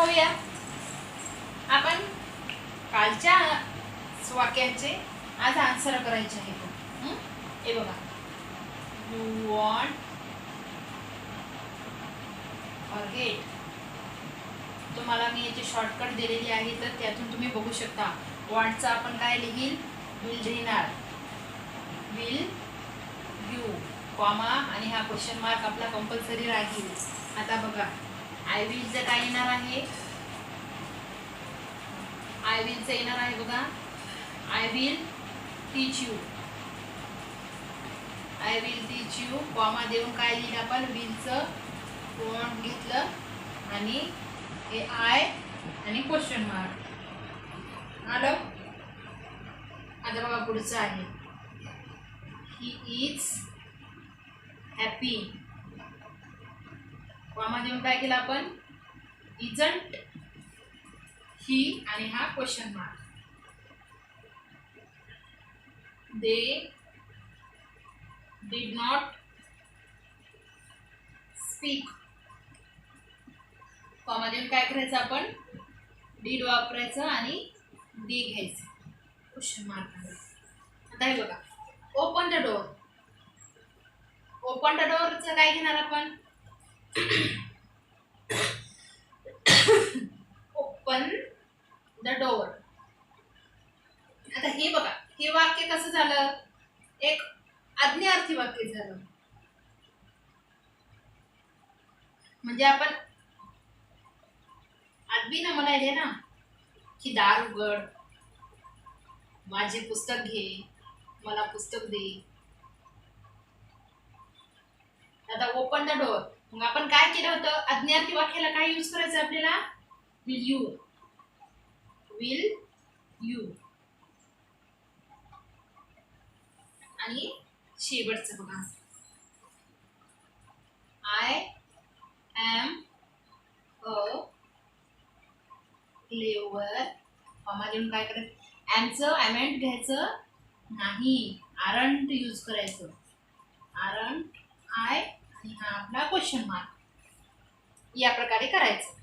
पाहूया आपण कालच्या वाक्यांचे आज आन्सर करायचे आहे. हे बघा, यू वॉन्ट फॉरगेट. तुम्हाला मी याची शॉर्टकट दिलेली आहे, तर त्यातून तुम्ही बघू शकता. वॉन्टचा आपण काय लिहिल, विल लिहिणार, विल यू कॉमा आणि हा क्वेश्चन मार्क आपला कंपल्सरी राहील. आता बघा, आय विलचं काय येणार आहे, आय विलचं येणार आहे बघा, I will teach you, I will teach you comma देऊन काय लिहिलं आपण, विलचं वॉन्ट घेतलं आणि हे आय आणि क्वेश्चन मार्क आलं. आता बघा पुढचं आहे, ही इज हॅपी कॉमा देऊन काय केलं आपण, इजंट ही आणि हा question mark. They did not speak comma देऊन काय करायचं आपण, डीड वापरायचं आणि डी घ्यायचं, क्वेश्चन मार्क. आता हे बघा, open the door, open the डोअरचं काय घेणार आपण, ओपन द डोअर. आता हे बघा, हे वाक्य कसं झालं, एक आज्ञार्थी वाक्य झालं. म्हणजे आपण आदबीनं म्हणायले ना की दार उघड, माझे पुस्तक घे, मला पुस्तक दे. आता ओपन द डोअर, मग आपण काय केलं होतं, आज्ञार्थी वाक्याला काय यूज करायचं आपल्याला, विल यू, विल यू. आणि शेवटचं बघा, I am a clever comma देऊन काय करायचं, ॲमचं ॲमेंट घ्यायचं नाही, आरंट यूज करायचं, आरंट आय आणि हा आपला क्वेश्चन मार्क. या प्रकारे करायचं.